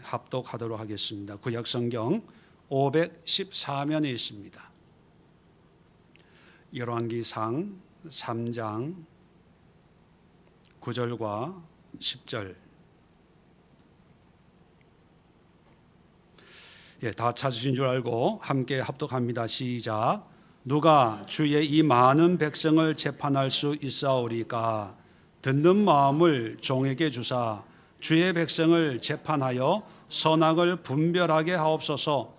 합독하도록 하겠습니다. 구약성경 514면에 있습니다. 열왕기상 3장 9절과 10절. 다 찾으신 줄 알고 함께 합독합니다. 시작. 누가 주의 이 많은 백성을 재판할 수 있사오리까? 듣는 마음을 종에게 주사 주의 백성을 재판하여 선악을 분별하게 하옵소서.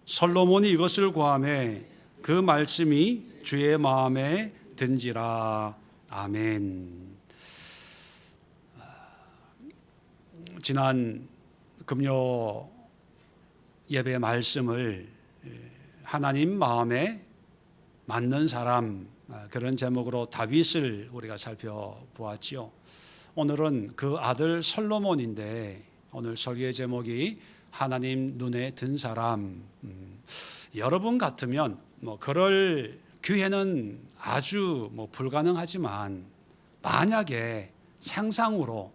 솔로몬이 이것을 구하매 그 말씀이 주의 마음에 든지라. 아멘. 지난 금요 예배 말씀을 하나님 마음에 맞는 사람, 그런 제목으로 다윗을 우리가 살펴보았지요. 오늘은 그 아들 솔로몬인데 오늘 설교의 제목이 하나님 눈에 든 사람. 여러분 같으면 그럴 기회는 아주 불가능하지만 만약에 상상으로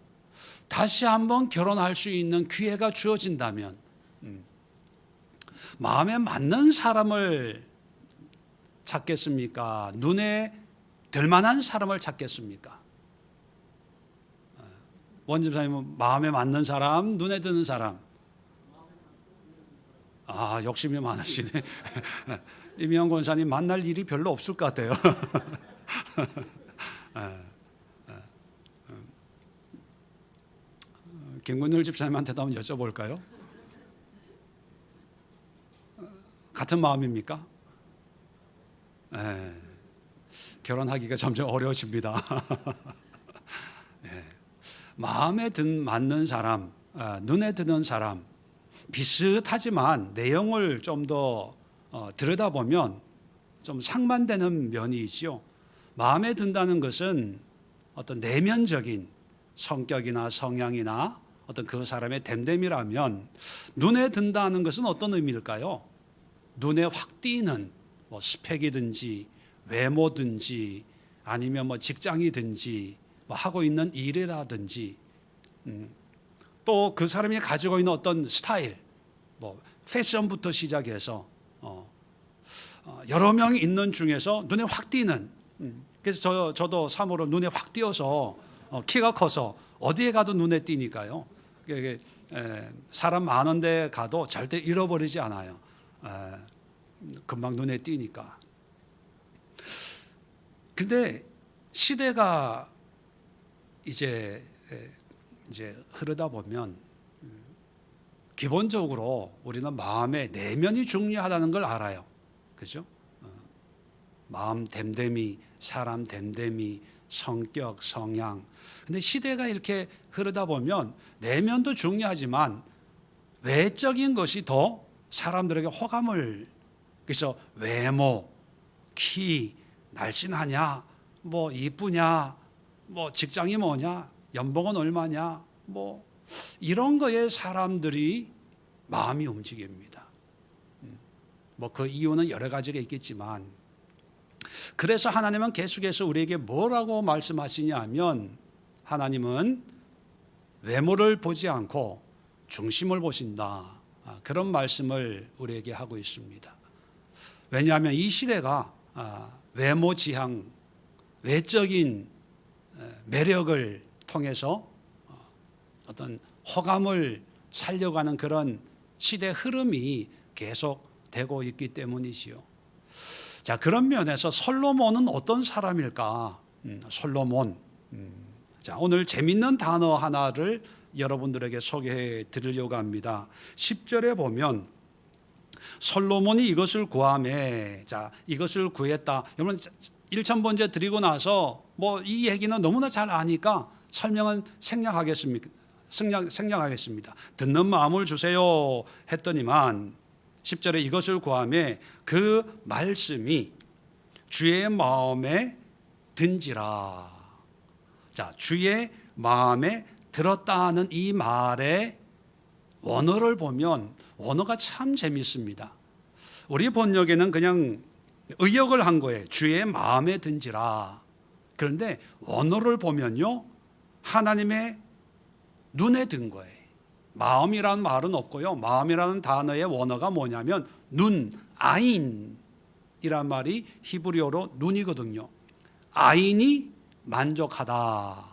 다시 한번 결혼할 수 있는 기회가 주어진다면 마음에 맞는 사람을 찾겠습니까? 눈에 들 만한 사람을 찾겠습니까? 원집사님은 마음에 맞는 사람, 눈에 드는 사람. 욕심이 많으시네. 이미영 권사님 만날 일이 별로 없을 것 같아요. 김근율 집사님한테도 한번 여쭤볼까요? 같은 마음입니까? 결혼하기가 점점 어려워집니다. 마음에 맞는 사람, 눈에 드는 사람, 비슷하지만 내용을 좀 더 들여다보면 좀 상반되는 면이 있죠. 마음에 든다는 것은 어떤 내면적인 성격이나 성향이나 어떤 그 사람의 됨됨이라면, 눈에 든다는 것은 어떤 의미일까요? 눈에 확 띄는 스펙이든지 외모든지 아니면 직장이든지 하고 있는 일이라든지 또 그 사람이 가지고 있는 어떤 스타일, 패션부터 시작해서 여러 명이 있는 중에서 눈에 확 띄는. 그래서 저도 참으로 눈에 확 띄어서 키가 커서 어디에 가도 눈에 띄니까요. 사람 많은 데 가도 절대 잃어버리지 않아요. 금방 눈에 띄니까. 근데 시대가 이제 흐르다 보면 기본적으로 우리는 마음의 내면이 중요하다는 걸 알아요. 그죠? 마음 됨됨이, 사람 됨됨이, 성격, 성향. 근데 시대가 이렇게 흐르다 보면 내면도 중요하지만 외적인 것이 더 사람들에게 호감을, 그래서 외모, 키, 날씬하냐, 이쁘냐, 직장이 뭐냐, 연봉은 얼마냐, 이런 거에 사람들이 마음이 움직입니다. 그 이유는 여러 가지가 있겠지만, 그래서 하나님은 계속해서 우리에게 뭐라고 말씀하시냐면, 하나님은 외모를 보지 않고 중심을 보신다. 그런 말씀을 우리에게 하고 있습니다. 왜냐하면 이 시대가 외모 지향, 외적인 매력을 통해서 어떤 호감을 살려가는 그런 시대 흐름이 계속되고 있기 때문이지요. 자, 그런 면에서 솔로몬은 어떤 사람일까? 솔로몬. 자, 오늘 재밌는 단어 하나를 여러분들에게 소개해 드리려고 합니다. 10절에 보면 솔로몬이 이것을 구하매, 자, 이것을 구했다. 여러분 1,000번째 드리고 나서 이 얘기는 너무나 잘 아니까 설명은 생략하겠습니다. 듣는 마음을 주세요 했더니만 10절에 이것을 구하매 그 말씀이 주의 마음에 든지라. 자, 주의 마음에 들었다는 이 말의 원어를 보면 원어가 참 재밌습니다. 우리 번역에는 그냥 의역을 한 거예요. 주의 마음에 든지라. 그런데 원어를 보면요, 하나님의 눈에 든 거예요. 마음이라는 말은 없고요. 마음이라는 단어의 원어가 뭐냐면 눈, 아인이란 말이 히브리어로 눈이거든요. 아인이 만족하다.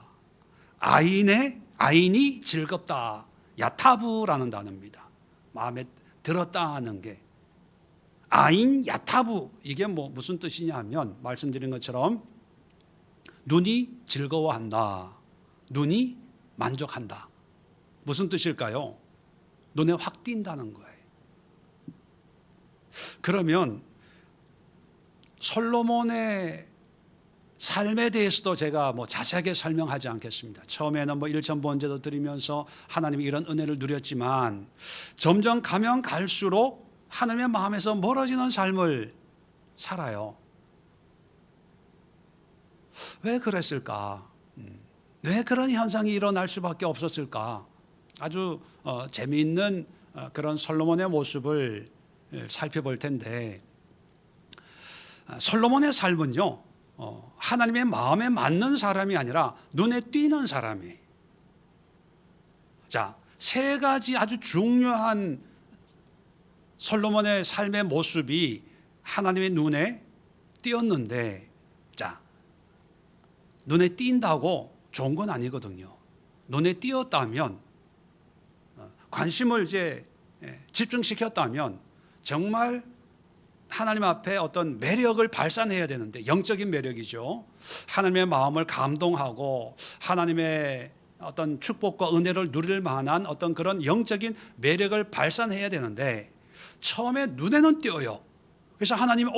아인이 즐겁다. 야타브라는 단어입니다. 마음에 들었다 하는 게. 아인 야타브, 이게 무슨 뜻이냐 하면 말씀드린 것처럼 눈이 즐거워한다. 눈이 만족한다. 무슨 뜻일까요? 눈에 확 띈다는 거예요. 그러면 솔로몬의 삶에 대해서도 제가 자세하게 설명하지 않겠습니다. 처음에는 일천번제도 드리면서 하나님의 이런 은혜를 누렸지만 점점 가면 갈수록 하나님의 마음에서 멀어지는 삶을 살아요. 왜 그랬을까? 왜 그런 현상이 일어날 수밖에 없었을까? 아주 재미있는 그런 솔로몬의 모습을 살펴볼 텐데, 솔로몬의 삶은요, 하나님의 마음에 맞는 사람이 아니라 눈에 띄는 사람이. 자, 세 가지 아주 중요한 솔로몬의 삶의 모습이 하나님의 눈에 띄었는데, 자, 눈에 띈다고 좋은 건 아니거든요. 눈에 띄었다면, 관심을 이제 집중시켰다면 정말 하나님 앞에 어떤 매력을 발산해야 되는데, 영적인 매력이죠. 하나님의 마음을 감동하고 하나님의 어떤 축복과 은혜를 누릴 만한 어떤 그런 영적인 매력을 발산해야 되는데, 처음에 눈에는 띄어요. 그래서 하나님이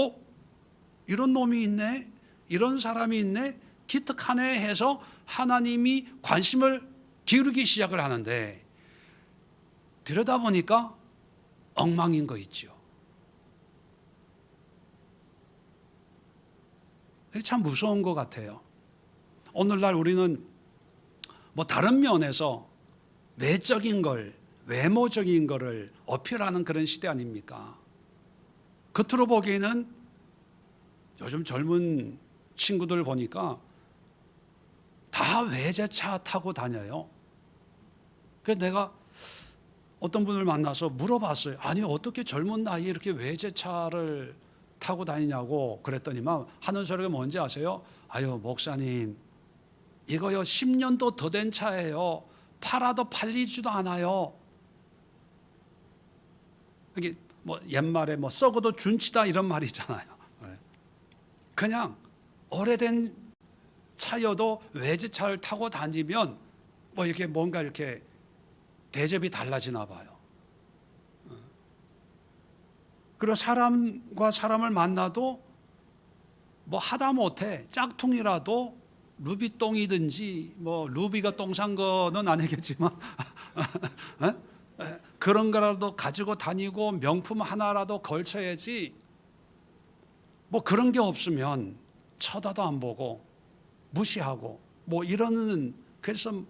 이런 놈이 있네, 이런 사람이 있네, 기특하네 해서 하나님이 관심을 기울이기 시작을 하는데, 들여다보니까 엉망인 거 있죠. 참 무서운 것 같아요. 오늘날 우리는 다른 면에서 외적인 걸, 외모적인 거를 어필하는 그런 시대 아닙니까? 겉으로 보기에는 요즘 젊은 친구들 보니까 다 외제차 타고 다녀요. 그래서 내가 어떤 분을 만나서 물어봤어요. 아니, 어떻게 젊은 나이에 이렇게 외제차를 타고 다니냐고 그랬더니만 하는 소리가 뭔지 아세요? 아유, 목사님, 이거요 10년도 더 된 차예요. 팔아도 팔리지도 않아요. 이게 옛말에 썩어도 준치다 이런 말이 있잖아요. 그냥 오래된 차여도 외제차를 타고 다니면 이렇게 뭔가 이렇게 대접이 달라지나 봐요. 그리고 사람과 사람을 만나도 하다못해 짝퉁이라도 루비똥이든지 루비가 똥 산 거는 아니겠지만 그런 거라도 가지고 다니고 명품 하나라도 걸쳐야지, 그런 게 없으면 쳐다도 안 보고 무시하고 이러는. 그래서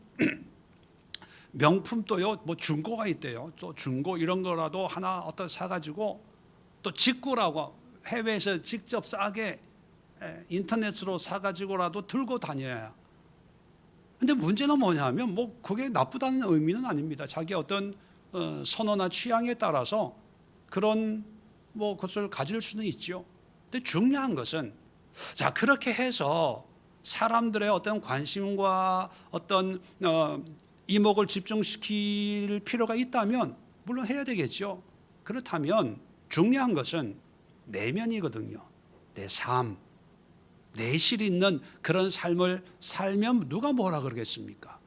명품도요 중고가 있대요. 또 중고 이런 거라도 하나 사가지고 또 직구라고 해외에서 직접 싸게 인터넷으로 사가지고라도 들고 다녀야. 근데 문제는 뭐냐면 그게 나쁘다는 의미는 아닙니다. 자기 어떤 선호나 취향에 따라서 그런 것을 가질 수는 있죠. 근데 중요한 것은, 자, 그렇게 해서 사람들의 어떤 관심과 어떤 이목을 집중시킬 필요가 있다면 물론 해야 되겠죠. 그렇다면 중요한 것은 내면이거든요. 내 삶, 내실 있는 그런 삶을 살면 누가 뭐라 그러겠습니까?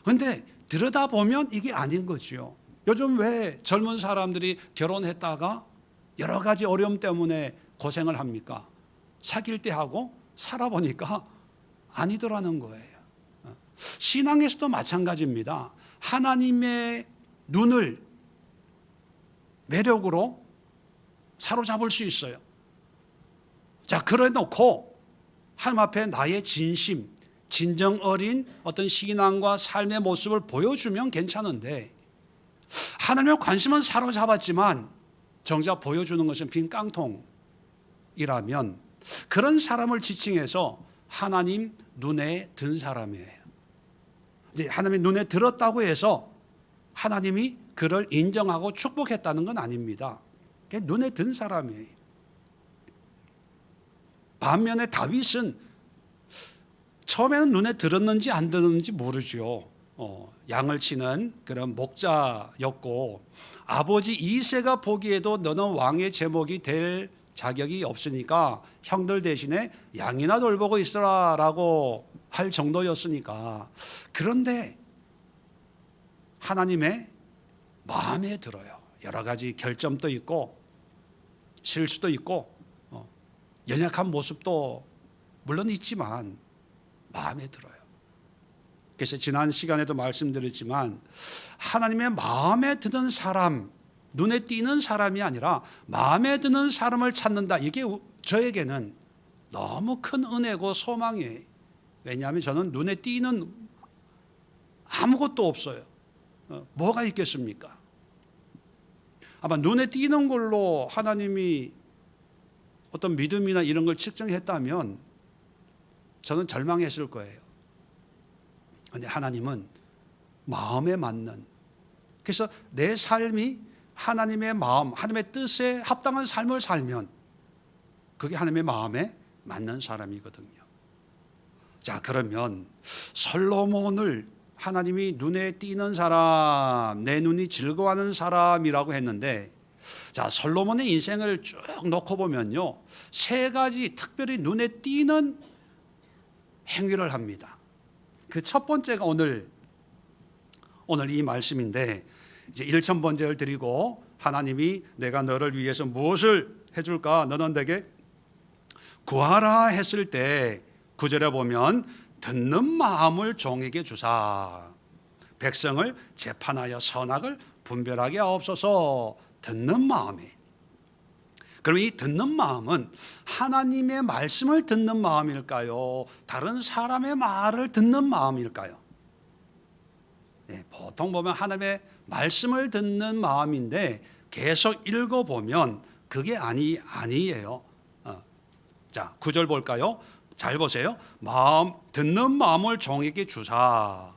그런데 들여다보면 이게 아닌 거죠. 요즘 왜 젊은 사람들이 결혼했다가 여러 가지 어려움 때문에 고생을 합니까? 사귈 때 하고 살아보니까 아니더라는 거예요. 신앙에서도 마찬가지입니다. 하나님의 눈을 매력으로 사로잡을 수 있어요. 자, 그래 놓고 하나님 앞에 나의 진심, 진정 어린 어떤 신앙과 삶의 모습을 보여주면 괜찮은데, 하나님의 관심은 사로잡았지만 정작 보여주는 것은 빈 깡통이라면 그런 사람을 지칭해서 하나님 눈에 든 사람이에요. 하나님의 눈에 들었다고 해서 하나님이 그를 인정하고 축복했다는 건 아닙니다. 그게 눈에 든 사람이에요. 반면에 다윗은 처음에는 눈에 들었는지 안 들었는지 모르죠. 양을 치는 그런 목자였고, 아버지 이새가 보기에도 너는 왕의 제목이 될 자격이 없으니까 형들 대신에 양이나 돌보고 있어라 라고 할 정도였으니까. 그런데 하나님의 마음에 들어요. 여러 가지 결점도 있고 실수도 있고 연약한 모습도 물론 있지만 마음에 들어요. 그래서 지난 시간에도 말씀드렸지만 하나님의 마음에 드는 사람, 눈에 띄는 사람이 아니라 마음에 드는 사람을 찾는다. 이게 저에게는 너무 큰 은혜고 소망이에요. 왜냐하면 저는 눈에 띄는 아무것도 없어요. 뭐가 있겠습니까? 아마 눈에 띄는 걸로 하나님이 어떤 믿음이나 이런 걸 측정했다면 저는 절망했을 거예요. 그런데 하나님은 마음에 맞는, 그래서 내 삶이 하나님의 마음, 하나님의 뜻에 합당한 삶을 살면 그게 하나님의 마음에 맞는 사람이거든요. 자, 그러면 솔로몬을 하나님이 눈에 띄는 사람, 내 눈이 즐거워하는 사람이라고 했는데, 자, 솔로몬의 인생을 쭉 놓고 보면요, 세 가지 특별히 눈에 띄는 행위를 합니다. 그 첫 번째가 오늘 이 말씀인데, 이제 1,000번제를 드리고 하나님이 내가 너를 위해서 무엇을 해줄까? 너는 내게 구하라 했을 때 9절에 보면 듣는 마음을 종에게 주사 백성을 재판하여 선악을 분별하게 하옵소서. 듣는 마음이, 그럼 이 듣는 마음은 하나님의 말씀을 듣는 마음일까요? 다른 사람의 말을 듣는 마음일까요? 네, 보통 보면 하나님의 말씀을 듣는 마음인데 계속 읽어보면 그게 아니에요. 자, 9절 볼까요? 잘 보세요. 듣는 마음을 종에게 주사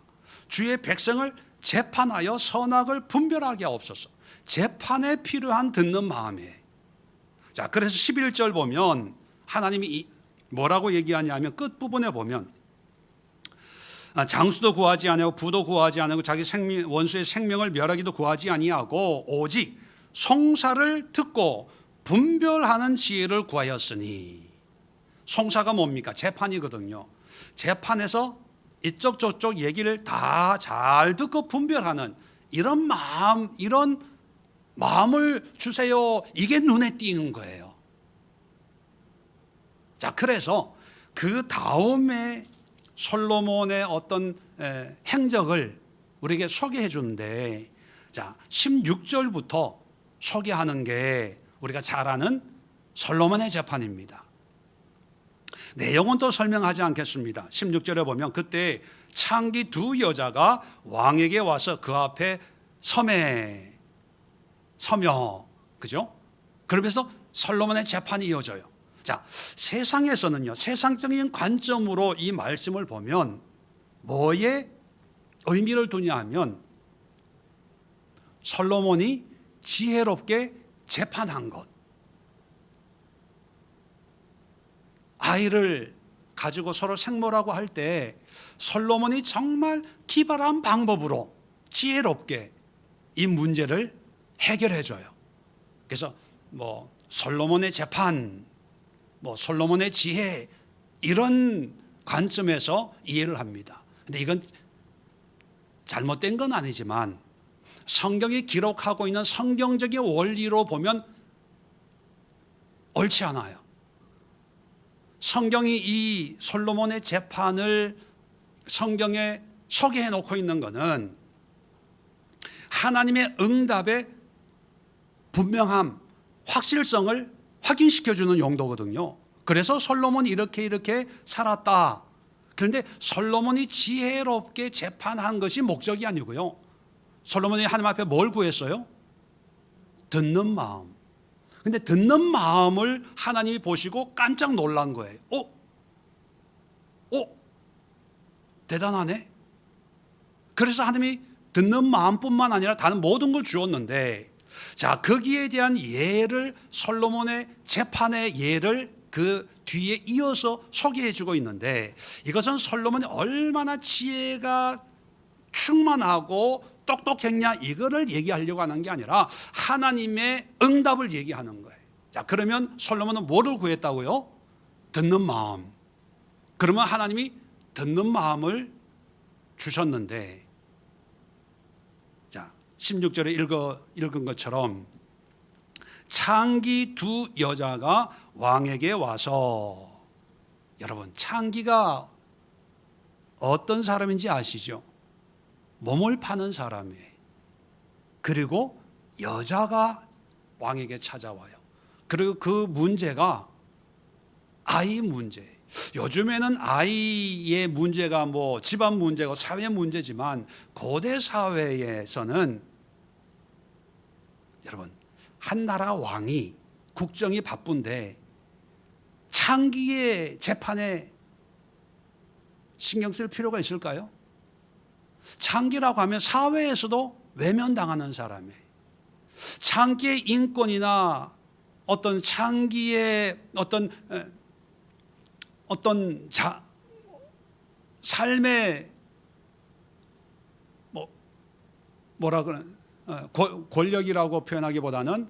주의 백성을 재판하여 선악을 분별하게 하옵소서. 재판에 필요한 듣는 마음이에요. 자, 그래서 11절 보면 하나님이 뭐라고 얘기하냐면 끝부분에 보면 장수도 구하지 아니하고 부도 구하지 아니하고 자기 원수의 생명을 멸하기도 구하지 아니하고 오직 송사를 듣고 분별하는 지혜를 구하였으니. 송사가 뭡니까? 재판이거든요. 재판에서 이쪽 저쪽 얘기를 다 잘 듣고 분별하는 이런 마음을 주세요. 이게 눈에 띄는 거예요. 자, 그래서 그 다음에 솔로몬의 어떤 행적을 우리에게 소개해 주는데, 자, 16절부터 소개하는 게 우리가 잘 아는 솔로몬의 재판입니다. 내용은 또 설명하지 않겠습니다. 16절에 보면 그때 창기 두 여자가 왕에게 와서 그 앞에 서며, 그죠? 그러면서 솔로몬의 재판이 이어져요. 자, 세상에서는요, 세상적인 관점으로 이 말씀을 보면 뭐에 의미를 두냐 하면 솔로몬이 지혜롭게 재판한 것, 아이를 가지고 서로 생모라고 할 때 솔로몬이 정말 기발한 방법으로 지혜롭게 이 문제를 해결해 줘요. 그래서 솔로몬의 재판, 솔로몬의 지혜, 이런 관점에서 이해를 합니다. 근데 이건 잘못된 건 아니지만 성경이 기록하고 있는 성경적인 원리로 보면 옳지 않아요. 성경이 이 솔로몬의 재판을 성경에 소개해 놓고 있는 것은 하나님의 응답의 분명함, 확실성을 확인시켜주는 용도거든요. 그래서 솔로몬이 이렇게 살았다. 그런데 솔로몬이 지혜롭게 재판한 것이 목적이 아니고요. 솔로몬이 하나님 앞에 뭘 구했어요? 듣는 마음. 근데 듣는 마음을 하나님이 보시고 깜짝 놀란 거예요. 대단하네. 그래서 하나님이 듣는 마음뿐만 아니라 다른 모든 걸 주었는데, 자, 거기에 대한 예를, 솔로몬의 재판의 예를 그 뒤에 이어서 소개해 주고 있는데, 이것은 솔로몬이 얼마나 지혜가 충만하고 똑똑했냐 이거를 얘기하려고 하는 게 아니라 하나님의 응답을 얘기하는 거예요. 자, 그러면 솔로몬은 뭐를 구했다고요? 듣는 마음. 그러면 하나님이 듣는 마음을 주셨는데, 자, 16절에 읽은 것처럼 창기 두 여자가 왕에게 와서, 여러분 창기가 어떤 사람인지 아시죠? 몸을 파는 사람이에요. 그리고 여자가 왕에게 찾아와요. 그리고 그 문제가 아이 문제. 요즘에는 아이의 문제가 뭐 집안 문제고 사회 문제지만, 고대 사회에서는 여러분 한 나라 왕이 국정이 바쁜데 창기의 재판에 신경 쓸 필요가 있을까요? 창기라고 하면 사회에서도 외면당하는 사람이에요. 창기의 인권이나 어떤 창기의 어떤 삶의 뭐라 그래, 권력이라고 표현하기보다는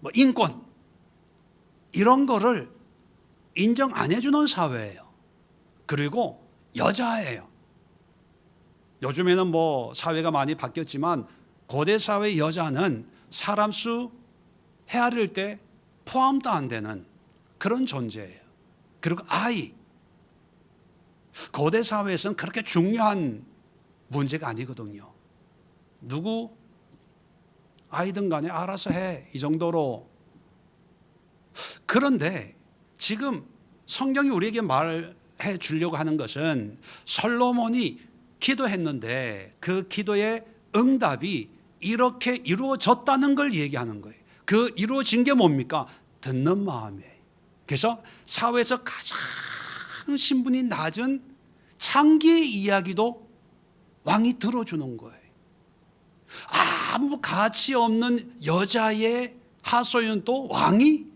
뭐 인권 이런 거를 인정 안 해주는 사회예요. 그리고 여자예요. 요즘에는 뭐 사회가 많이 바뀌었지만 고대 사회 여자는 사람 수 헤아릴 때 포함도 안 되는 그런 존재예요. 그리고 아이, 고대 사회에서는 그렇게 중요한 문제가 아니거든요. 누구 아이든 간에 알아서 해, 이 정도로. 그런데 지금 성경이 우리에게 말해 주려고 하는 것은 솔로몬이 기도했는데 그 기도의 응답이 이렇게 이루어졌다는 걸 얘기하는 거예요. 그 이루어진 게 뭡니까? 듣는 마음이에요. 그래서 사회에서 가장 신분이 낮은 창기의 이야기도 왕이 들어주는 거예요. 아무 가치 없는 여자의 하소연도 왕이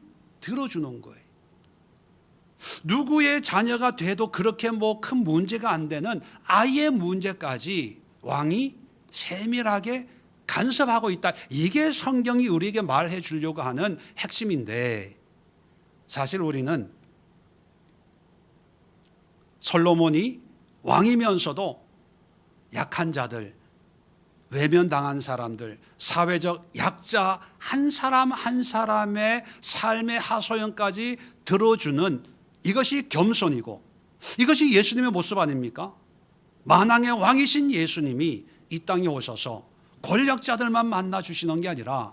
들어주는 거예요. 누구의 자녀가 돼도 그렇게 뭐 큰 문제가 안 되는 아이의 문제까지 왕이 세밀하게 간섭하고 있다. 이게 성경이 우리에게 말해 주려고 하는 핵심인데, 사실 우리는 솔로몬이 왕이면서도 약한 자들, 외면당한 사람들, 사회적 약자 한 사람 한 사람의 삶의 하소연까지 들어주는, 이것이 겸손이고 이것이 예수님의 모습 아닙니까? 만왕의 왕이신 예수님이 이 땅에 오셔서 권력자들만 만나 주시는 게 아니라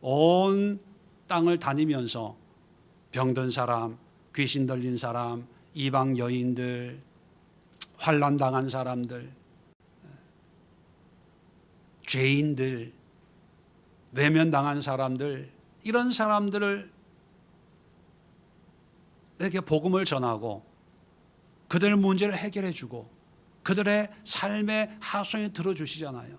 온 땅을 다니면서 병든 사람, 귀신 들린 사람, 이방 여인들, 환난 당한 사람들, 죄인들, 외면당한 사람들, 이런 사람들을 에게 복음을 전하고 그들의 문제를 해결해 주고 그들의 삶의 하소연을 들어주시잖아요.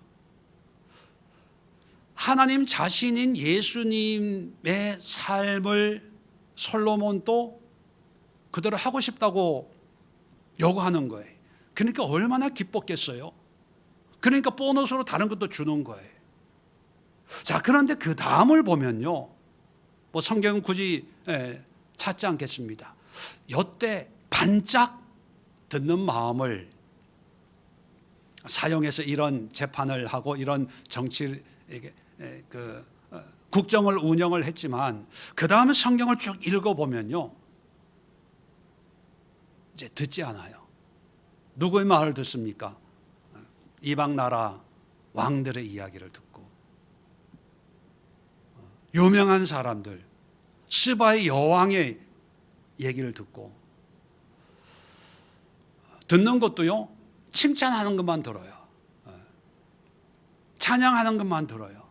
하나님 자신인 예수님의 삶을 솔로몬도 그대로 하고 싶다고 요구하는 거예요. 그러니까 얼마나 기뻤겠어요. 그러니까 보너스로 다른 것도 주는 거예요. 자, 그런데 그 다음을 보면요, 뭐 성경은 굳이 찾지 않겠습니다. 이때 반짝 듣는 마음을 사용해서 이런 재판을 하고 이런 정치를 국정을 운영을 했지만, 그 다음에 성경을 쭉 읽어보면요, 이제 듣지 않아요. 누구의 말을 듣습니까? 이방 나라 왕들의 이야기를 듣고, 유명한 사람들, 스바의 여왕의 얘기를 듣고, 듣는 것도요, 칭찬하는 것만 들어요. 찬양하는 것만 들어요.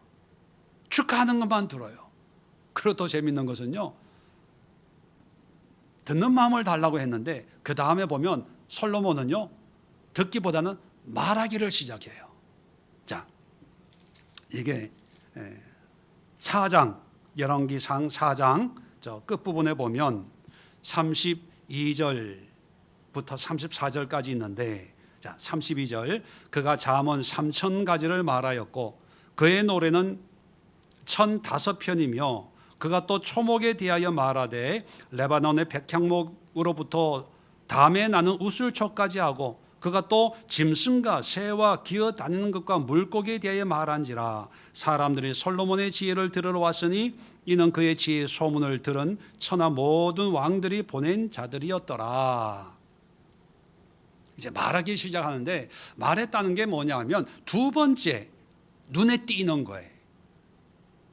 축하하는 것만 들어요. 그리고 더 재밌는 것은요, 듣는 마음을 달라고 했는데 그 다음에 보면 솔로몬은요, 듣기보다는 말하기를 시작해요. 자, 이게 4장 열왕기상 4장 저 끝부분에 보면 32절부터 34절까지 있는데, 자 32절, 그가 잠언 3,000가지를 말하였고 그의 노래는 1,005편이며 그가 또 초목에 대하여 말하되 레바논의 백향목으로부터 담에 나는 우슬초까지 하고, 그가 또 짐승과 새와 기어 다니는 것과 물고기에 대하여 말한지라. 사람들이 솔로몬의 지혜를 들으러 왔으니 이는 그의 지혜의 소문을 들은 천하 모든 왕들이 보낸 자들이었더라. 이제 말하기 시작하는데, 말했다는 게 뭐냐 하면 두 번째, 눈에 띄는 거예요.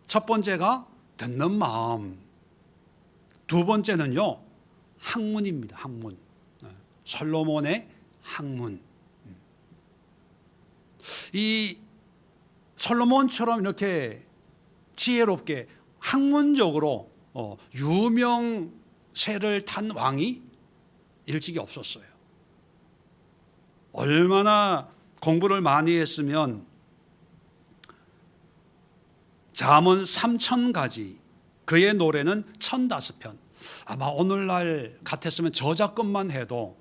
첫 번째가 듣는 마음, 두 번째는요 학문입니다. 학문. 솔로몬의 학문. 이 솔로몬처럼 이렇게 지혜롭게 학문적으로 유명세를 탄 왕이 일찍이 없었어요. 얼마나 공부를 많이 했으면 잠언 3,000가지, 그의 노래는 1,005편. 아마 오늘날 같았으면 저작권만 해도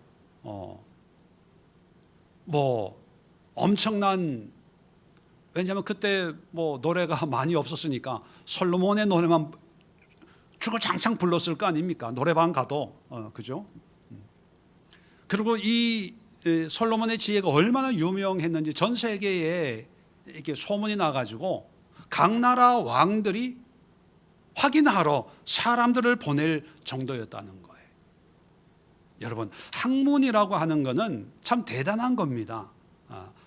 뭐 엄청난, 왜냐하면 그때 뭐 노래가 많이 없었으니까 솔로몬의 노래만 주구장창 불렀을 거 아닙니까? 노래방 가도 그죠? 그리고 이 솔로몬의 지혜가 얼마나 유명했는지 전 세계에 이렇게 소문이 나가지고 각 나라 왕들이 확인하러 사람들을 보낼 정도였다는 거예요. 여러분, 학문이라고 하는 것은 참 대단한 겁니다.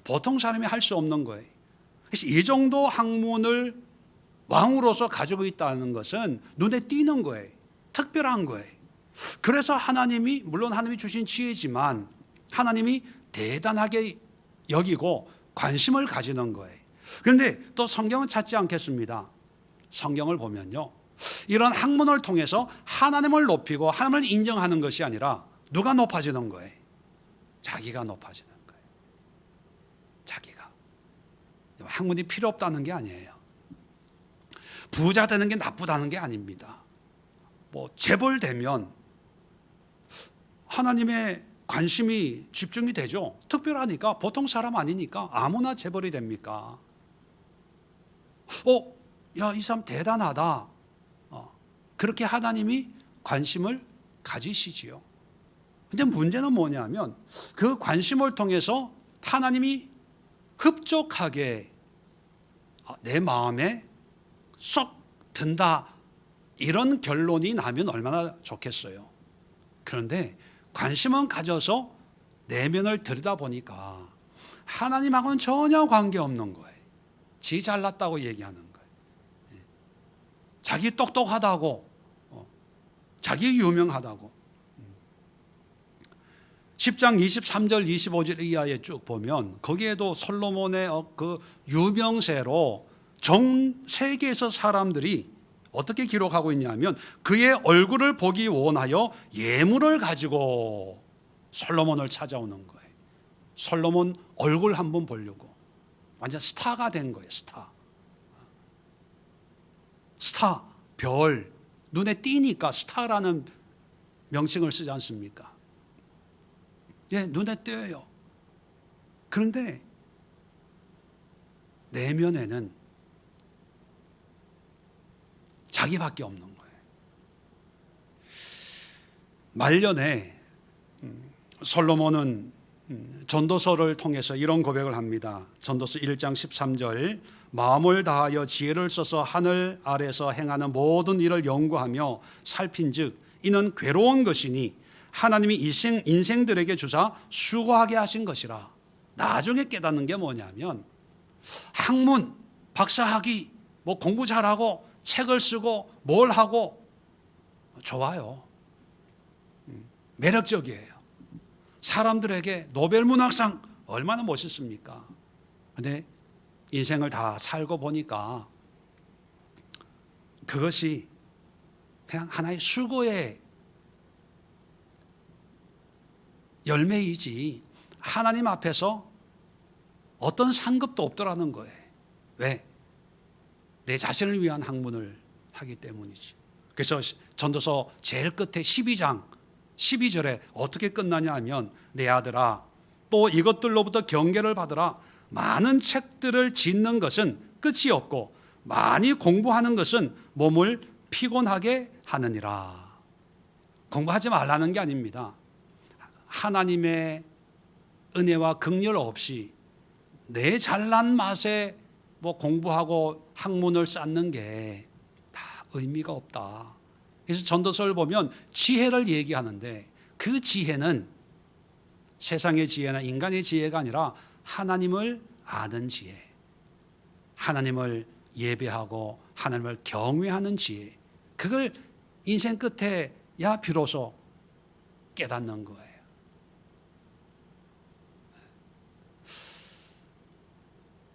보통 사람이 할 수 없는 거예요. 그래서 이 정도 학문을 왕으로서 가지고 있다는 것은 눈에 띄는 거예요. 특별한 거예요. 그래서 하나님이, 물론 하나님이 주신 지혜지만 하나님이 대단하게 여기고 관심을 가지는 거예요. 그런데 또 성경은 찾지 않겠습니다. 성경을 보면요, 이런 학문을 통해서 하나님을 높이고 하나님을 인정하는 것이 아니라 누가 높아지는 거예요? 자기가 높아지는 거예요. 자기가. 학문이 필요 없다는 게 아니에요. 부자 되는 게 나쁘다는 게 아닙니다. 뭐 재벌되면 하나님의 관심이 집중이 되죠. 특별하니까, 보통 사람 아니니까 아무나 재벌이 됩니까? 야, 이 사람 대단하다. 그렇게 하나님이 관심을 가지시지요. 근데 문제는 뭐냐면 그 관심을 통해서 하나님이 흡족하게 내 마음에 쏙 든다, 이런 결론이 나면 얼마나 좋겠어요. 그런데 관심은 가져서 내면을 들여다보니까 하나님하고는 전혀 관계없는 거예요. 지 잘났다고 얘기하는 거예요. 자기 똑똑하다고, 자기 유명하다고. 10장 23절 25절 이하에 쭉 보면 거기에도 솔로몬의 그 유명세로 전 세계에서 사람들이 어떻게 기록하고 있냐면 그의 얼굴을 보기 원하여 예물을 가지고 솔로몬을 찾아오는 거예요. 솔로몬 얼굴 한번 보려고. 완전 스타가 된 거예요. 스타, 별, 눈에 띄니까 스타라는 명칭을 쓰지 않습니까? 예, 눈에 띄어요. 그런데 내면에는 자기밖에 없는 거예요. 말년에 솔로몬은 전도서를 통해서 이런 고백을 합니다. 전도서 1장 13절, 마음을 다하여 지혜를 써서 하늘 아래서 행하는 모든 일을 연구하며 살핀즉 이는 괴로운 것이니 하나님이 인생들에게 주사 수고하게 하신 것이라. 나중에 깨닫는 게 뭐냐면 학문, 박사학위, 뭐 공부 잘하고 책을 쓰고 뭘 하고 좋아요. 매력적이에요. 사람들에게 노벨문학상 얼마나 멋있습니까? 근데 인생을 다 살고 보니까 그것이 그냥 하나의 수고의 열매이지 하나님 앞에서 어떤 상급도 없더라는 거예요. 왜? 내 자신을 위한 학문을 하기 때문이지. 그래서 전도서 제일 끝에 12장 12절에 어떻게 끝나냐 하면 내 아들아 또 이것들로부터 경계를 받으라. 많은 책들을 짓는 것은 끝이 없고 많이 공부하는 것은 몸을 피곤하게 하느니라. 공부하지 말라는 게 아닙니다. 하나님의 은혜와 긍휼 없이 내 잘난 맛에 뭐 공부하고 학문을 쌓는 게 다 의미가 없다. 그래서 전도서를 보면 지혜를 얘기하는데 그 지혜는 세상의 지혜나 인간의 지혜가 아니라 하나님을 아는 지혜, 하나님을 예배하고 하나님을 경외하는 지혜, 그걸 인생 끝에야 비로소 깨닫는 거예요.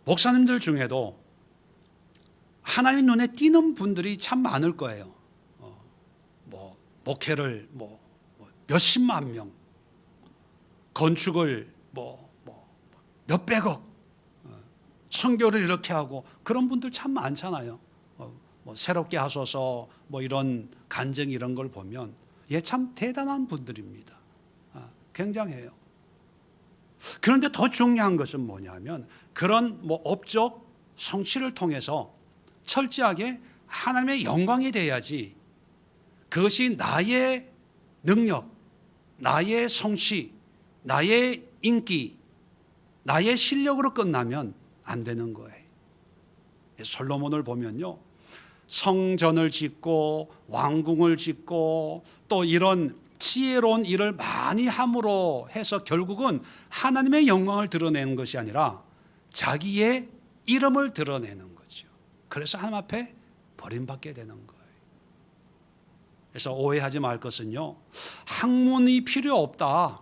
목사님들 중에도 하나님 눈에 띄는 분들이 참 많을 거예요. 목회를 몇십만 명, 건축을 몇백억, 선교를 이렇게 하고 그런 분들 참 많잖아요. 새롭게 하소서 이런 간증 이런 걸 보면 참 대단한 분들입니다. 굉장해요. 그런데 더 중요한 것은 뭐냐면 그런 업적 성취를 통해서 철저하게 하나님의 영광이 돼야지 그것이 나의 능력, 나의 성취, 나의 인기, 나의 실력으로 끝나면 안 되는 거예요. 솔로몬을 보면요, 성전을 짓고 왕궁을 짓고 또 이런 지혜로운 일을 많이 함으로 해서 결국은 하나님의 영광을 드러내는 것이 아니라 자기의 이름을 드러내는 거죠. 그래서 하나님 앞에 버림받게 되는 거예요. 그래서 오해하지 말 것은요, 학문이 필요 없다,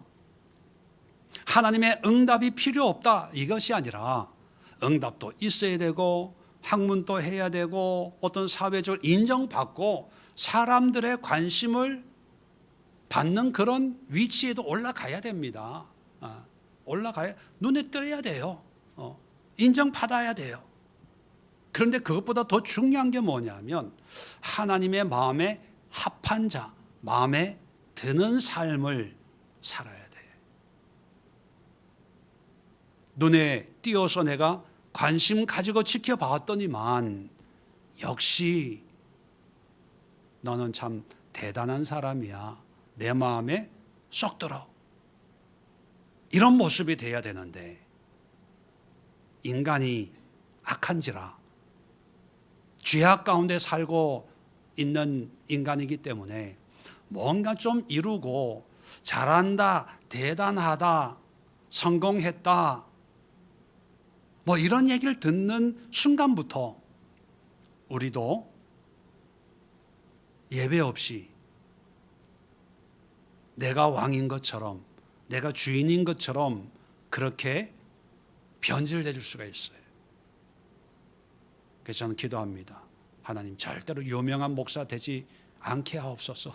하나님의 응답이 필요 없다, 이것이 아니라 응답도 있어야 되고 학문도 해야 되고 어떤 사회적으로 인정받고 사람들의 관심을 받는 그런 위치에도 올라가야 됩니다. 올라가야, 눈에 띄어야 돼요. 인정받아야 돼요. 그런데 그것보다 더 중요한 게 뭐냐면 하나님의 마음에 합한 자, 마음에 드는 삶을 살아야 돼. 눈에 띄어서 내가 관심 가지고 지켜봤더니만 역시 너는 참 대단한 사람이야, 내 마음에 쏙 들어, 이런 모습이 돼야 되는데 인간이 악한지라 죄악 가운데 살고 있는 인간이기 때문에 뭔가 좀 이루고 잘한다, 대단하다, 성공했다 이런 얘기를 듣는 순간부터 우리도 예배 없이 내가 왕인 것처럼, 내가 주인인 것처럼 그렇게 변질될 수가 있어요. 그래서 저는 기도합니다. 하나님, 절대로 유명한 목사 되지 않게 하옵소서.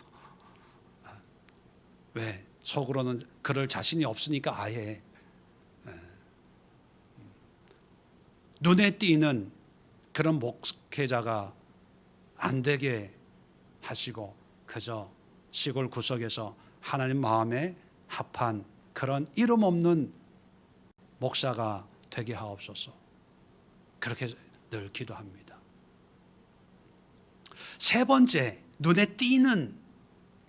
왜? 속으로는 그럴 자신이 없으니까 아예 눈에 띄는 그런 목회자가 안 되게 하시고 그저 시골 구석에서 하나님 마음에 합한 그런 이름 없는 목사가 되게 하옵소서. 그렇게 늘 기도합니다. 세 번째, 눈에 띄는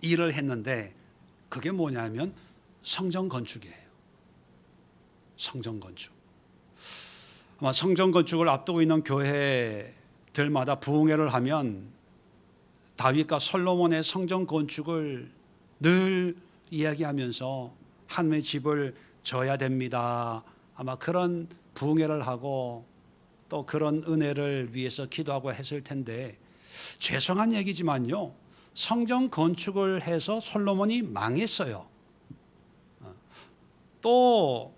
일을 했는데 그게 뭐냐면 성전 건축이에요. 성전 건축. 아마 성전 건축을 앞두고 있는 교회들마다 부흥회를 하면 다윗과 솔로몬의 성전 건축을 늘 이야기하면서 하나님의 집을 져야 됩니다. 아마 그런 부흥회를 하고 또 그런 은혜를 위해서 기도하고 했을 텐데, 죄송한 얘기지만요, 성전 건축을 해서 솔로몬이 망했어요. 또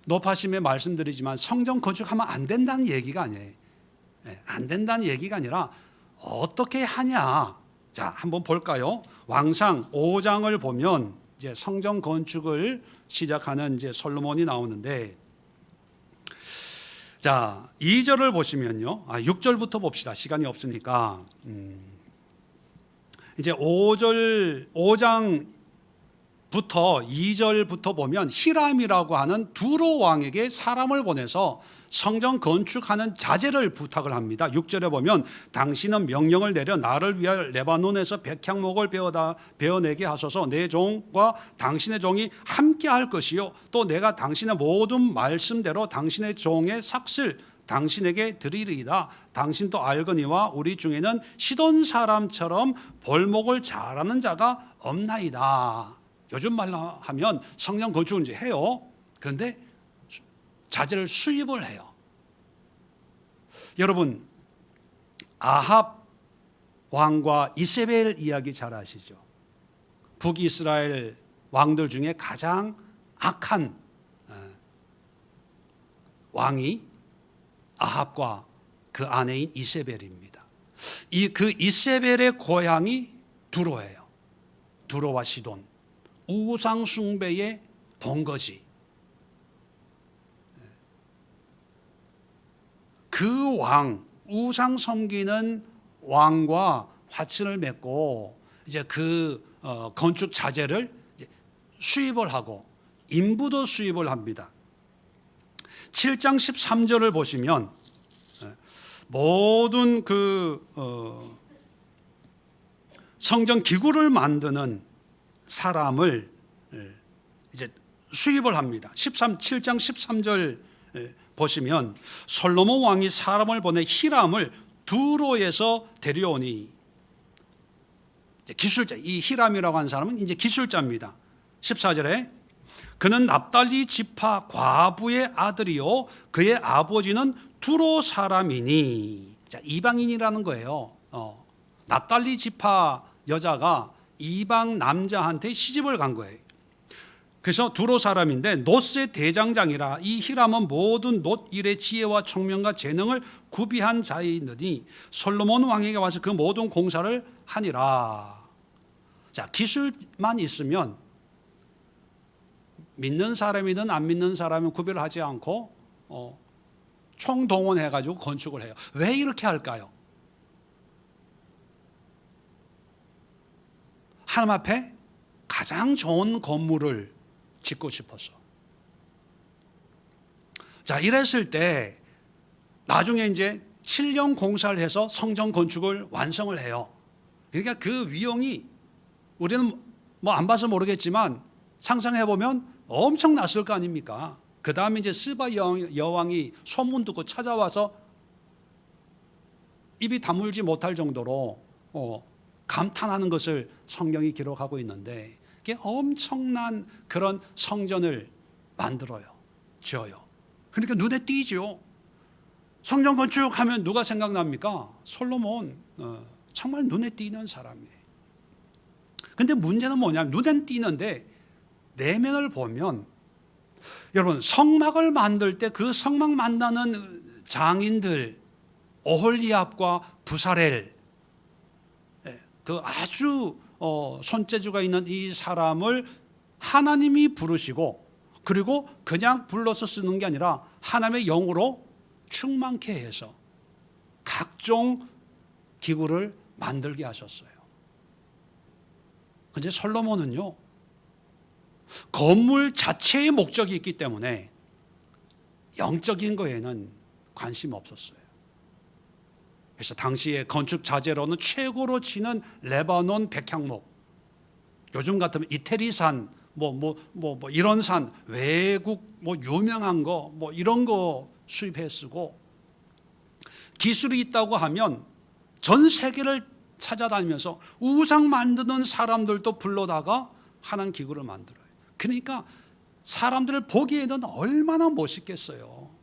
높아심에 말씀드리지만 성전 건축하면 안 된다는 얘기가 아니에요. 안 된다는 얘기가 아니라 어떻게 하냐. 자, 한번 볼까요? 왕상 5장을 보면 이제 성전 건축을 시작하는 이제 솔로몬이 나오는데 자, 2절을 보시면요. 6절부터 봅시다. 시간이 없으니까. 이제 5장 2절부터 보면 히람이라고 하는 두로 왕에게 사람을 보내서 성전 건축하는 자재를 부탁을 합니다. 6절에 보면 당신은 명령을 내려 나를 위하여 레바논에서 백향목을 베어내게 하소서. 내 종과 당신의 종이 함께 할 것이요 또 내가 당신의 모든 말씀대로 당신의 종의 삭슬 당신에게 드리리이다. 당신도 알거니와 우리 중에는 시돈 사람처럼 벌목을 잘하는 자가 없나이다. 요즘 말로 하면 성전 건축을 이제 해요. 그런데 자재를 수입을 해요. 여러분, 아합 왕과 이세벨 이야기 잘 아시죠? 북이스라엘 왕들 중에 가장 악한 왕이 아합과 그 아내인 이세벨입니다. 그 이세벨의 고향이 두로예요. 두로와 시돈, 우상 숭배의 본거지. 그 왕, 우상 섬기는 왕과 화친을 맺고 이제 그 건축 자재를 수입을 하고 인부도 수입을 합니다. 7장 13절을 보시면 모든 그 성전 기구를 만드는 사람을 이제 수입을 합니다. 7장 13절 보시면 솔로몬 왕이 사람을 보내 히람을 두로에서 데려오니, 기술자, 이 히람이라고 하는 사람은 이제 기술자입니다. 14절에 그는 납달리 지파 과부의 아들이요 그의 아버지는 두로 사람이니, 자, 이방인이라는 거예요. 납달리 지파 여자가 이방 남자한테 시집을 간 거예요. 그래서 두로 사람인데 놋의 대장장이라. 이 히람은 모든 놋 일의 지혜와 총명과 재능을 구비한 자이니 솔로몬 왕에게 와서 그 모든 공사를 하니라. 자, 기술만 있으면 믿는 사람이든 안 믿는 사람은 구별을 하지 않고 총동원해 가지고 건축을 해요. 왜 이렇게 할까요? 하나님 앞에 가장 좋은 건물을 짓고 싶어서. 자, 이랬을 때 나중에 이제 7년 공사를 해서 성전 건축을 완성을 해요. 그러니까 그 위용이 우리는 뭐 안 봐서 모르겠지만 상상해 보면 엄청났을 거 아닙니까? 그 다음에 이제 스바 여왕이 소문 듣고 찾아와서 입이 다물지 못할 정도로 감탄하는 것을 성경이 기록하고 있는데, 이게 엄청난 그런 성전을 만들어요, 지어요. 그러니까 눈에 띄죠. 성전 건축하면 누가 생각납니까? 솔로몬. 정말 눈에 띄는 사람이에요. 근데 문제는 뭐냐면 눈엔 띄는데 내면을 보면, 여러분, 성막을 만들 때 그 성막 만드는 장인들 오홀리압과 부사렐, 그 아주 손재주가 있는 이 사람을 하나님이 부르시고, 그리고 그냥 불러서 쓰는 게 아니라 하나님의 영으로 충만케 해서 각종 기구를 만들게 하셨어요. 근데 솔로몬은요, 건물 자체의 목적이 있기 때문에 영적인 거에는 관심 없었어요. 그래서 당시에 건축 자재로는 최고로 치는 레바논 백향목, 요즘 같으면 이태리산, 뭐 이런 산, 외국 유명한 거 이런 거 수입해 쓰고, 기술이 있다고 하면 전 세계를 찾아다니면서 우상 만드는 사람들도 불러다가 하나님 기구를 만들어요. 그러니까 사람들을 보기에는 얼마나 멋있겠어요.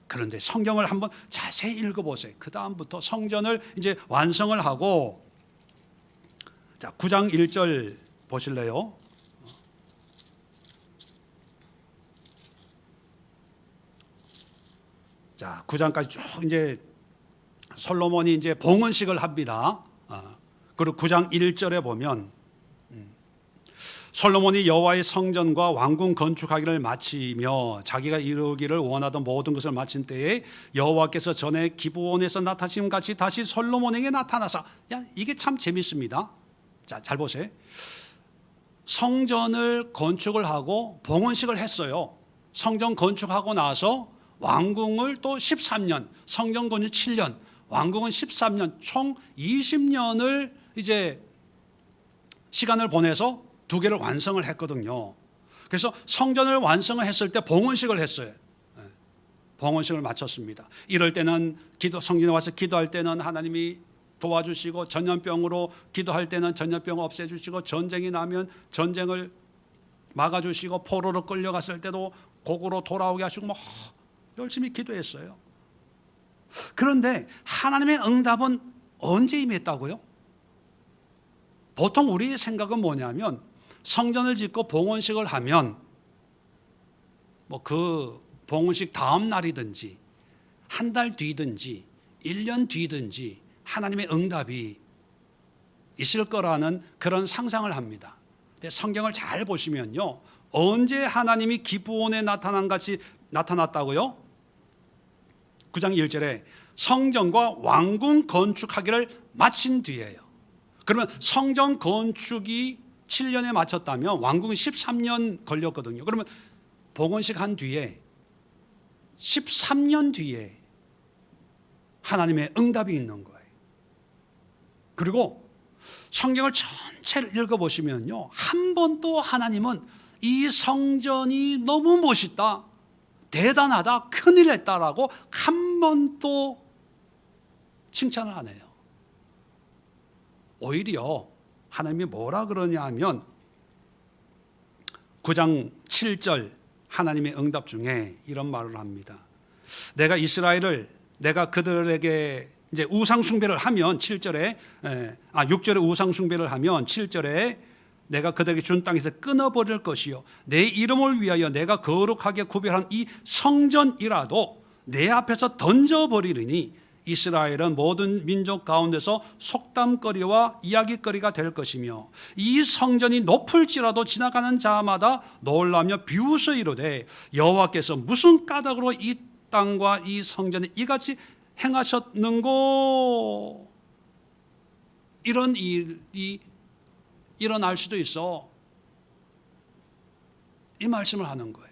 그런데 성경을 한번 자세히 읽어보세요. 그 다음부터 성전을 이제 완성을 하고, 자, 9장 1절 보실래요? 자, 9장까지 쭉 이제 솔로몬이 이제 봉헌식을 합니다. 그리고 9장 1절에 보면 솔로몬이 여호와의 성전과 왕궁 건축하기를 마치며 자기가 이루기를 원하던 모든 것을 마친 때에 여호와께서 전에 기브온에서 나타나심 같이 다시 솔로몬에게 나타나사. 이게 참 재밌습니다. 자, 잘 보세요. 성전을 건축을 하고 봉헌식을 했어요. 성전 건축하고 나서 왕궁을 또 13년, 성전 건축 7년, 왕궁은 13년, 총 20년을 이제 시간을 보내서 두 개를 완성을 했거든요. 그래서 성전을 완성을 했을 때 봉헌식을 했어요. 봉헌식을 마쳤습니다. 이럴 때는 성전에 와서 기도할 때는 하나님이 도와주시고, 전염병으로 기도할 때는 전염병 없애주시고, 전쟁이 나면 전쟁을 막아주시고, 포로로 끌려갔을 때도 곡으로 돌아오게 하시고, 뭐 열심히 기도했어요. 그런데 하나님의 응답은 언제 임했다고요? 보통 우리의 생각은 뭐냐면 성전을 짓고 봉헌식을 하면 뭐 그 봉헌식 다음 날이든지 한 달 뒤든지 1년 뒤든지 하나님의 응답이 있을 거라는 그런 상상을 합니다. 근데 성경을 잘 보시면요, 언제 하나님이 기브온에 나타난 같이 나타났다고요? 9장 1절에 성전과 왕궁 건축하기를 마친 뒤에요. 그러면 성전 건축이 7년에 마쳤다면 왕궁이 13년 걸렸거든요. 그러면 봉헌식 한 뒤에 13년 뒤에 하나님의 응답이 있는 거예요. 그리고 성경을 전체를 읽어보시면요, 한 번도 하나님은 이 성전이 너무 멋있다, 대단하다, 큰일 했다라고 한 번도 칭찬을 안 해요. 오히려 하나님이 뭐라 그러냐 하면 9장 7절 하나님의 응답 중에 이런 말을 합니다. 내가 그들에게 이제 우상 숭배를 하면 6절에 우상 숭배를 하면 7절에 내가 그들에게 준 땅에서 끊어버릴 것이요 내 이름을 위하여 내가 거룩하게 구별한 이 성전이라도 내 앞에서 던져버리리니 이스라엘은 모든 민족 가운데서 속담거리와 이야기거리가 될 것이며 이 성전이 높을지라도 지나가는 자마다 놀라며 비웃어 이르되 여호와께서 무슨 까닭으로 이 땅과 이 성전에 이같이 행하셨는고. 이런 일이 일어날 수도 있어. 이 말씀을 하는 거예요.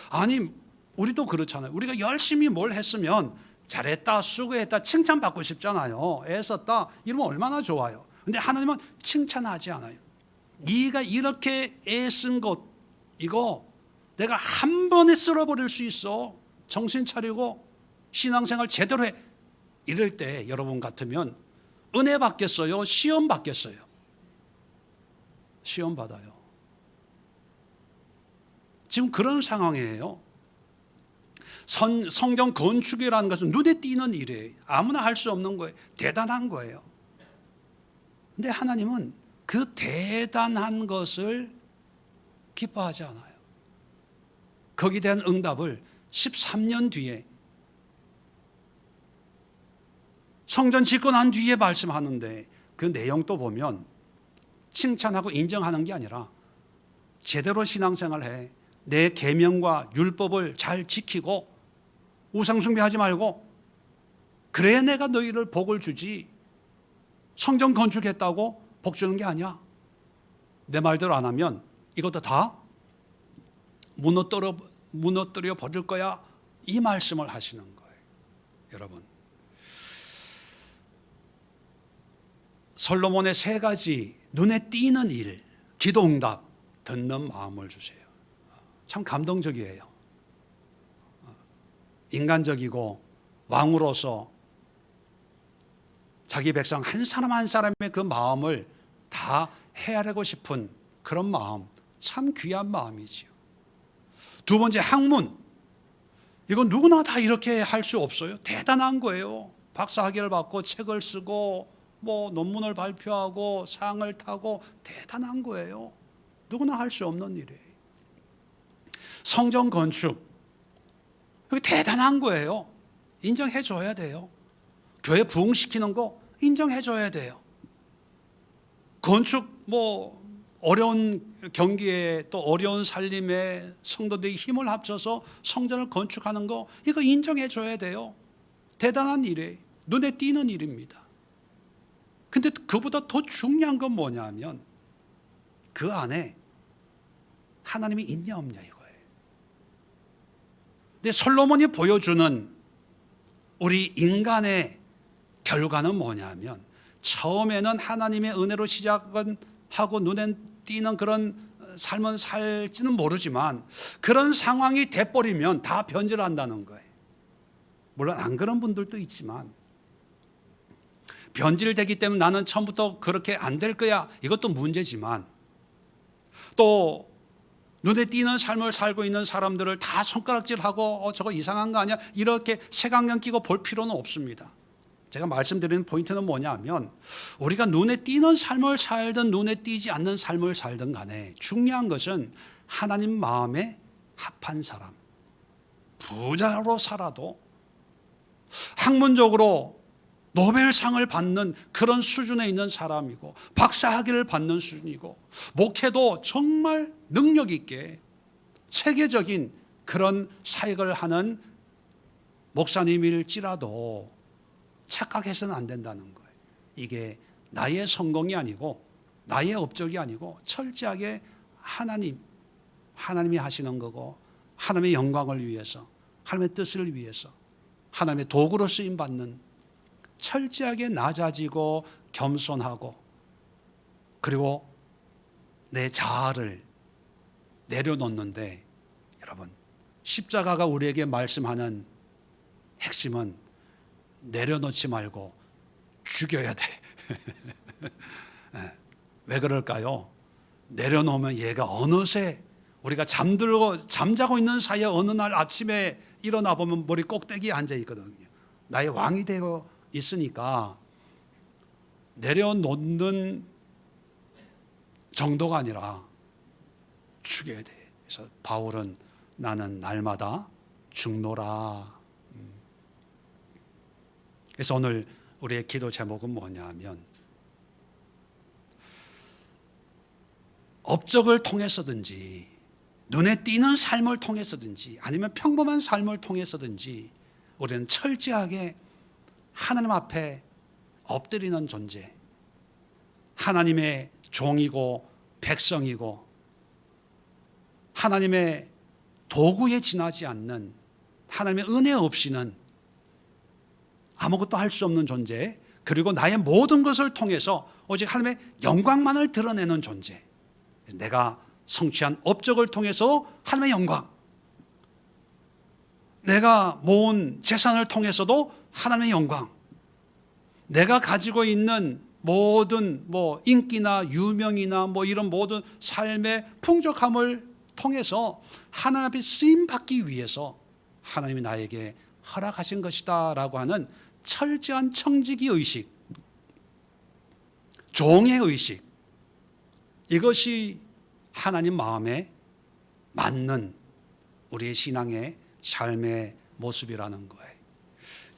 아니, 우리도 그렇잖아요. 우리가 열심히 뭘 했으면 잘했다, 수고했다, 칭찬받고 싶잖아요. 애썼다, 이러면 얼마나 좋아요. 근데 하나님은 칭찬하지 않아요. 네가 이렇게 애쓴 것, 이거 내가 한 번에 쓸어버릴 수 있어. 정신 차리고 신앙생활 제대로 해. 이럴 때 여러분 같으면 은혜 받겠어요? 시험 받겠어요? 시험 받아요. 지금 그런 상황이에요. 성전 건축이라는 것은 눈에 띄는 일이에요. 아무나 할 수 없는 거예요. 대단한 거예요. 근데 하나님은 그 대단한 것을 기뻐하지 않아요. 거기에 대한 응답을 13년 뒤에, 성전 짓고 난 뒤에 말씀하는데, 그 내용도 보면 칭찬하고 인정하는 게 아니라 제대로 신앙생활해, 내 계명과 율법을 잘 지키고 우상 숭배하지 말고, 그래야 내가 너희를 복을 주지. 성전 건축했다고 복 주는 게 아니야. 내 말대로 안 하면 이것도 다 무너뜨려 버릴 거야. 이 말씀을 하시는 거예요. 여러분, 솔로몬의 세 가지 눈에 띄는 일, 기도 응답, 듣는 마음을 주세요. 참 감동적이에요. 인간적이고 왕으로서 자기 백성 한 사람 한 사람의 그 마음을 다 헤아리고 싶은 그런 마음, 참 귀한 마음이지요. 두 번째, 학문. 이건 누구나 다 이렇게 할 수 없어요. 대단한 거예요. 박사학위를 받고 책을 쓰고 뭐 논문을 발표하고 상을 타고 대단한 거예요. 누구나 할 수 없는 일이에요. 성전 건축, 그게 대단한 거예요. 인정해 줘야 돼요. 교회 부흥시키는 거 인정해 줘야 돼요. 건축 뭐 어려운 경기에 또 어려운 살림에 성도들이 힘을 합쳐서 성전을 건축하는 거, 이거 인정해 줘야 돼요. 대단한 일이에요. 눈에 띄는 일입니다. 근데 그보다 더 중요한 건 뭐냐면 그 안에 하나님이 있냐 없냐 이거예요. 근데 솔로몬이 보여주는 우리 인간의 결과는 뭐냐면, 처음에는 하나님의 은혜로 시작은 하고 눈에 띄는 그런 삶은 살지는 모르지만 그런 상황이 돼버리면 다 변질한다는 거예요. 물론 안 그런 분들도 있지만, 변질되기 때문에 나는 처음부터 그렇게 안 될 거야, 이것도 문제지만, 또 눈에 띄는 삶을 살고 있는 사람들을 다 손가락질하고 저거 이상한 거 아니야, 이렇게 색안경 끼고 볼 필요는 없습니다. 제가 말씀드리는 포인트는 뭐냐면, 우리가 눈에 띄는 삶을 살든 눈에 띄지 않는 삶을 살든 간에 중요한 것은 하나님 마음에 합한 사람, 부자로 살아도 학문적으로 노벨상을 받는 그런 수준에 있는 사람이고, 박사학위를 받는 수준이고, 목회도 정말 능력 있게 세계적인 그런 사역을 하는 목사님일지라도 착각해서는 안 된다는 거예요. 이게 나의 성공이 아니고 나의 업적이 아니고 철저하게 하나님이 하시는 거고, 하나님의 영광을 위해서, 하나님의 뜻을 위해서, 하나님의 도구로 쓰임받는, 철저하게 낮아지고 겸손하고, 그리고 내 자아를 내려놓는데, 여러분, 십자가가 우리에게 말씀하는 핵심은 내려놓지 말고 죽여야 돼. 왜 그럴까요? 내려놓으면 얘가 어느새, 우리가 잠자고 있는 사이에 어느 날 아침에 일어나 보면 머리 꼭대기에 앉아 있거든요. 나의 왕이 되고 있으니까 내려놓는 정도가 아니라 죽여야 돼. 그래서 바울은 나는 날마다 죽노라. 그래서 오늘 우리의 기도 제목은 뭐냐면, 업적을 통해서든지 눈에 띄는 삶을 통해서든지 아니면 평범한 삶을 통해서든지 우리는 철저하게 하나님 앞에 엎드리는 존재, 하나님의 종이고 백성이고 하나님의 도구에 지나지 않는, 하나님의 은혜 없이는 아무것도 할 수 없는 존재, 그리고 나의 모든 것을 통해서 오직 하나님의 영광만을 드러내는 존재. 내가 성취한 업적을 통해서 하나님의 영광, 내가 모은 재산을 통해서도 하나님의 영광, 내가 가지고 있는 모든 인기나 유명이나 이런 모든 삶의 풍족함을 통해서 하나님 앞에 쓰임 받기 위해서 하나님이 나에게 허락하신 것이다 라고 하는 철저한 청지기 의식, 종의 의식, 이것이 하나님 마음에 맞는 우리의 신앙의 삶의 모습이라는 거예요.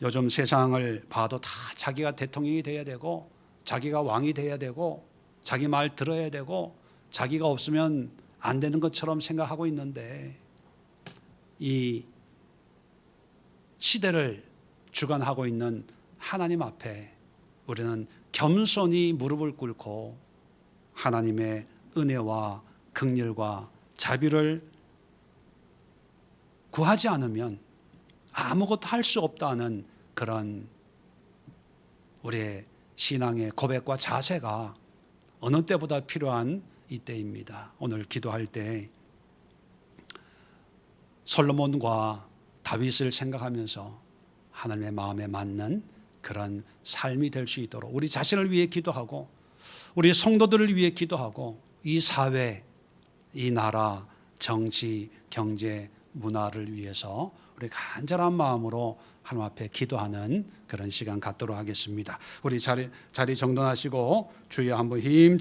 요즘 세상을 봐도 다 자기가 대통령이 돼야 되고, 자기가 왕이 돼야 되고, 자기 말 들어야 되고, 자기가 없으면 안 되는 것처럼 생각하고 있는데, 이 시대를 주관하고 있는 하나님 앞에 우리는 겸손히 무릎을 꿇고 하나님의 은혜와 긍휼과 자비를 구하지 않으면 아무것도 할 수 없다는 그런 우리의 신앙의 고백과 자세가 어느 때보다 필요한 이때입니다. 오늘 기도할 때 솔로몬과 다윗을 생각하면서 하나님의 마음에 맞는 그런 삶이 될 수 있도록 우리 자신을 위해 기도하고, 우리 성도들을 위해 기도하고, 이 사회, 이 나라, 정치, 경제, 문화를 위해서 우리 간절한 마음으로 하나님 앞에 기도하는 그런 시간 갖도록 하겠습니다. 우리 자리 정돈하시고 주여 한번 힘차게